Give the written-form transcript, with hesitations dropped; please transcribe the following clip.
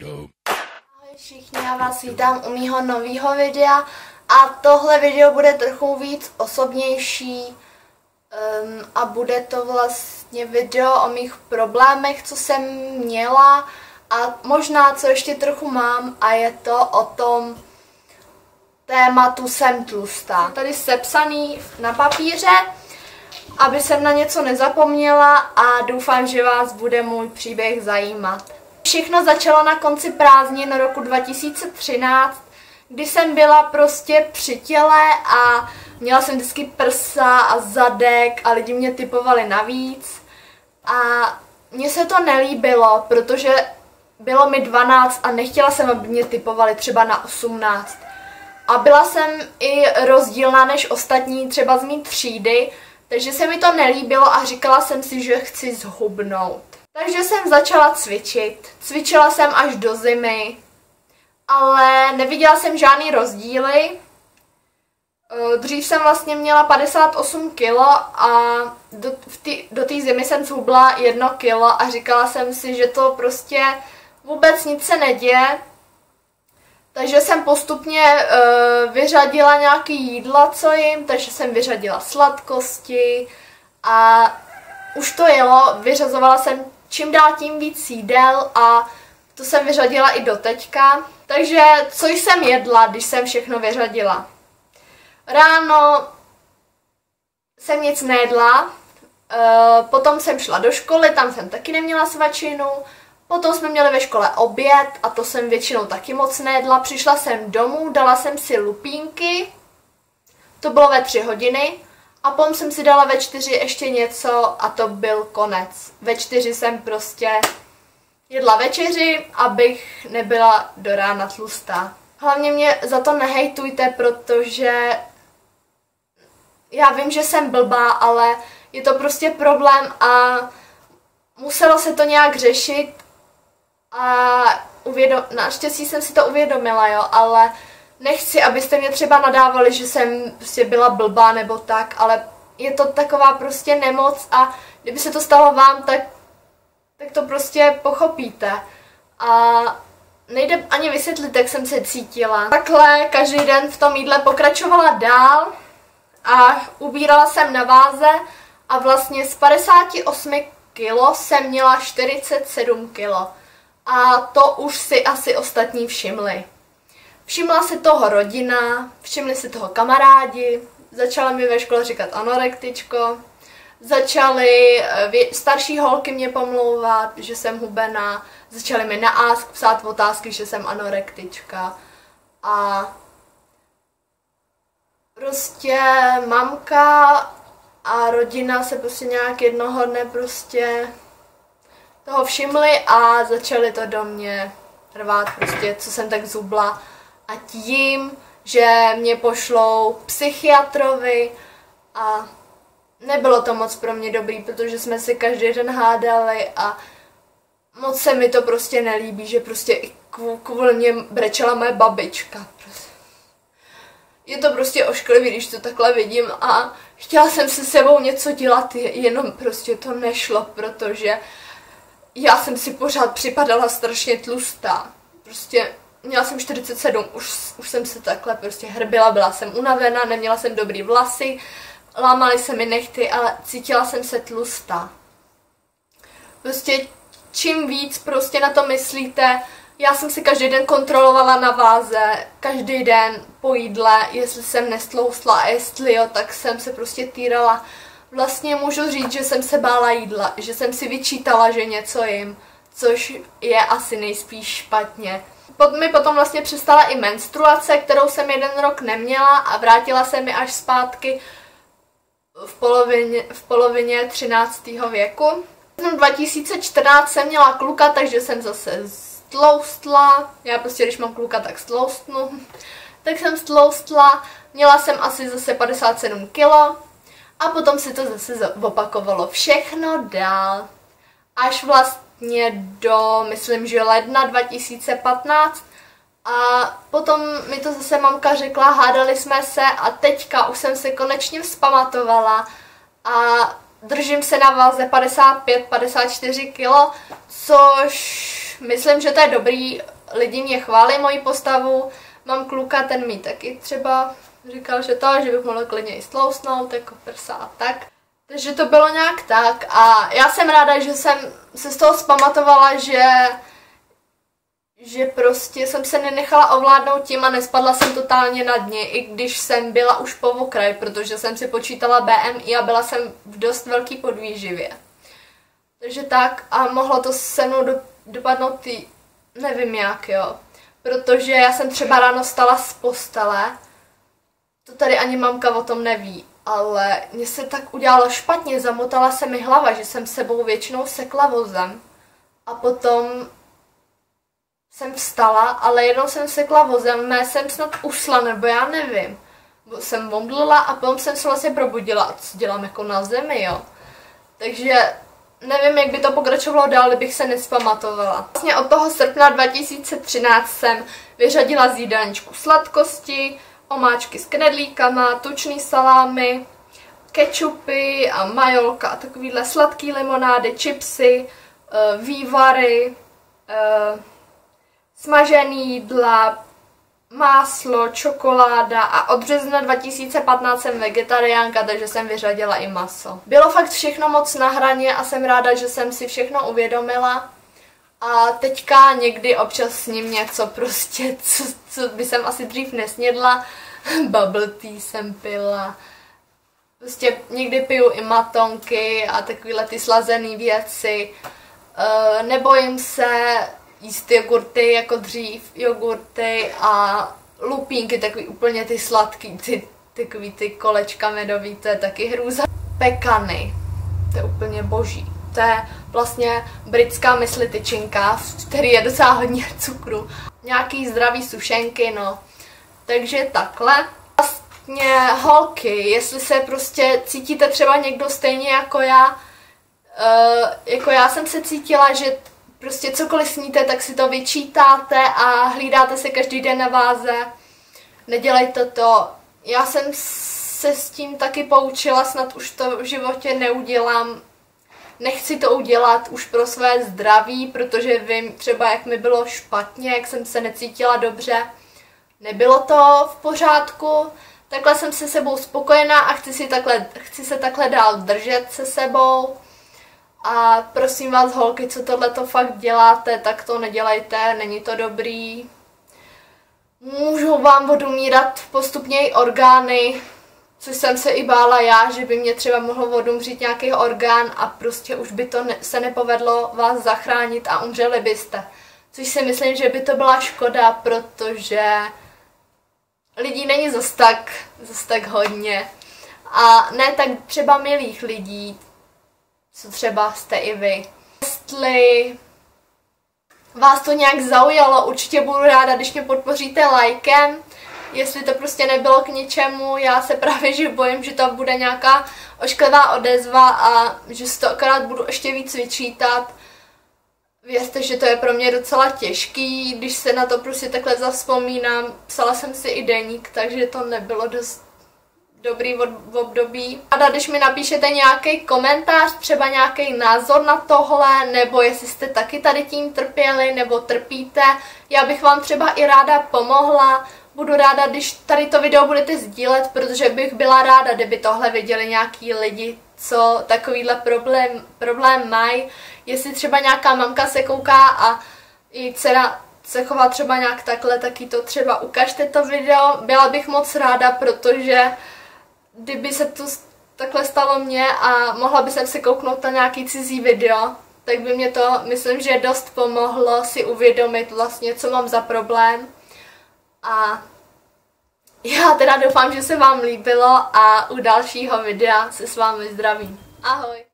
Ahoj všichni, já vás vítám u mýho nového videa a tohle video bude trochu víc osobnější a bude to vlastně video o mých problémech, co jsem měla a možná co ještě trochu mám a je to o tom tématu jsem tlustá. Tady sepsaný na papíře, aby jsem na něco nezapomněla a doufám, že vás bude můj příběh zajímat. Všechno začalo na konci prázdnin roku 2013, kdy jsem byla prostě při těle a měla jsem vždycky prsa a zadek a lidi mě typovali navíc. A mně se to nelíbilo, protože bylo mi 12 a nechtěla jsem, aby mě typovali třeba na 18. A byla jsem i rozdílná než ostatní, třeba z mý třídy, takže se mi to nelíbilo a říkala jsem si, že chci zhubnout. Takže jsem začala cvičit. Cvičila jsem až do zimy, ale neviděla jsem žádný rozdíly. Dřív jsem vlastně měla 58 kg a do té zimy jsem zhubla 1 kg a říkala jsem si, že to prostě vůbec nic se neděje. Takže jsem postupně vyřadila nějaký jídla, co jim, takže jsem vyřadila sladkosti a už to jelo, vyřazovala jsem čím dál tím víc jídel a to jsem vyřadila i do teďka. Takže co jsem jedla, když jsem všechno vyřadila? Ráno jsem nic nejedla, potom jsem šla do školy, tam jsem taky neměla svačinu, potom jsme měli ve škole oběd a to jsem většinou taky moc nejedla. Přišla jsem domů, dala jsem si lupínky, to bylo ve 3 hodiny. A potom jsem si dala ve 4 ještě něco a to byl konec. Ve 4 jsem prostě jedla večeři, abych nebyla do rána tlustá. Hlavně mě za to nehejtujte, protože já vím, že jsem blbá, ale je to prostě problém a muselo se to nějak řešit a naštěstí jsem si to uvědomila, jo, ale nechci, abyste mě třeba nadávali, že jsem prostě byla blbá nebo tak, ale je to taková prostě nemoc a kdyby se to stalo vám, tak to prostě pochopíte. A nejde ani vysvětlit, jak jsem se cítila. Takhle každý den v tom jídle pokračovala dál a ubírala jsem na váze a vlastně z 58 kg jsem měla 47 kg. A to už si asi ostatní všimli. Všimla si toho rodina, všimli si toho kamarádi, začaly mi ve škole říkat anorektičko, začaly starší holky mě pomlouvat, že jsem hubená, začaly mi na Ask psát otázky, že jsem anorektička. A prostě mamka a rodina se prostě nějak jednoho dne prostě toho všimli a začali to do mě rvát prostě, co jsem tak zubla. A tím, že mě pošlou psychiatrovi a nebylo to moc pro mě dobrý, protože jsme si každý den hádali a moc se mi to prostě nelíbí, že prostě i kvůli mě brečela moje babička. Je to prostě ošklivý, když to takhle vidím a chtěla jsem se sebou něco dělat, jenom prostě to nešlo, protože já jsem si pořád připadala strašně tlustá. Prostě měla jsem 47, už jsem se takhle prostě hrbila, byla jsem unavená, neměla jsem dobrý vlasy, lámaly se mi nehty, ale cítila jsem se tlustá. Prostě čím víc prostě na to myslíte, já jsem si každý den kontrolovala na váze, každý den po jídle, jestli jsem nestloustla a jestli jo, tak jsem se prostě týrala. Vlastně můžu říct, že jsem se bála jídla, že jsem si vyčítala, že něco jim, což je asi nejspíš špatně. Mi potom vlastně přestala i menstruace, kterou jsem 1 rok neměla a vrátila se mi až zpátky v polovině 13. věku. V 2014 jsem měla kluka, takže jsem zase stloustla. Já prostě, když mám kluka, tak stloustnu. Tak jsem stloustla, měla jsem asi zase 57 kg a potom se to zase opakovalo všechno dál. Až vlastně do, myslím, že ledna 2015 a potom mi to zase mamka řekla, hádali jsme se a teďka už jsem se konečně vzpamatovala a držím se na váze 55-54 kg, což myslím, že to je dobrý lidi mě chválí moji postavu. Mám kluka, ten mi taky třeba říkal, že bych mohla klidně i stlousnout, jako prsa a tak. Takže to bylo nějak tak a já jsem ráda, že jsem se z toho zpamatovala, že prostě jsem se nenechala ovládnout tím a nespadla jsem totálně na dně, i když jsem byla už po okraj, protože jsem si počítala BMI a byla jsem v dost velký podvýživě. Takže tak a mohlo to se mnou dopadnout nevím jak, jo. Protože já jsem třeba ráno vstala z postele, to tady ani mamka o tom neví, ale mně se tak udělalo špatně, zamotala se mi hlava, že jsem sebou většinou sekla vozem. A potom jsem vstala, ale jednou jsem sekla vozem, ne, jsem snad usla, nebo já nevím. Jsem omdlela a potom jsem se vlastně probudila a co dělám jako na zemi, jo. Takže nevím, jak by to pokračovalo dál, kdybych se nespamatovala. Vlastně od toho srpna 2013 jsem vyřadila z jídelníčku sladkosti, omáčky s knedlíkama, tučný salámy, kečupy a majolka a takovýhle sladký limonády, chipsy, vývary, smažený jídla, máslo, čokoláda a od března 2015 jsem vegetariánka, takže jsem vyřadila i maso. Bylo fakt všechno moc na hraně a jsem ráda, že jsem si všechno uvědomila. A teďka někdy občas s ním něco prostě, co by jsem asi dřív nesnědla. Bubble tea jsem pila. Prostě někdy piju i matonky a takovéhle ty slazené věci. Nebojím se jíst jogurty jako dřív, jogurty a lupínky, takový úplně ty sladký, takový ty kolečka medový, to je taky hrůza. Pekany, to je úplně boží. To je vlastně britská mysli tyčinka, v který je docela hodně cukru. Nějaký zdravý sušenky, no. Takže takhle. Vlastně holky, jestli se prostě cítíte třeba někdo stejně jako já jsem se cítila, že prostě cokoliv sníte, tak si to vyčítáte a hlídáte se každý den na váze. Nedělejte to. Já jsem se s tím taky poučila, snad už to v životě neudělám. Nechci to udělat už pro své zdraví, protože vím třeba, jak mi bylo špatně, jak jsem se necítila dobře. Nebylo to v pořádku. Takhle jsem se sebou spokojená a chci se takhle dál držet se sebou. A prosím vás, holky, co tohleto fakt děláte, tak to nedělejte, není to dobrý. Můžou vám odumírat postupně i orgány, což jsem se i bála já, že by mě třeba mohlo odumřít nějaký orgán a prostě už by to se nepovedlo vás zachránit a umřeli byste. Což si myslím, že by to byla škoda, protože lidí není zas tak hodně. A ne tak třeba milých lidí, co třeba jste i vy. Jestli vás to nějak zaujalo, určitě budu ráda, když mě podpoříte lajkem. Jestli to prostě nebylo k ničemu, já se právě že bojím, že to bude nějaká ošklivá odezva a že si to akorát budu ještě víc vyčítat. Věřte, že to je pro mě docela těžký, když se na to prostě takhle zavzpomínám. Psala jsem si i deník, takže to nebylo dost dobrý období. A když mi napíšete nějaký komentář, třeba nějaký názor na tohle, nebo jestli jste taky tady tím trpěli, nebo trpíte, já bych vám třeba i ráda pomohla. Budu ráda, když tady to video budete sdílet, protože bych byla ráda, kdyby tohle viděli nějaký lidi, co takovýhle problém mají. Jestli třeba nějaká mamka se kouká a i dcera se chová třeba nějak takhle, taky to třeba ukažte to video. Byla bych moc ráda, protože kdyby se to takhle stalo mně a mohla by jsem se kouknout na nějaký cizí video, tak by mě to, myslím, že dost pomohlo si uvědomit vlastně, co mám za problém. A já teda doufám, že se vám líbilo a u dalšího videa se s vámi zdravím. Ahoj!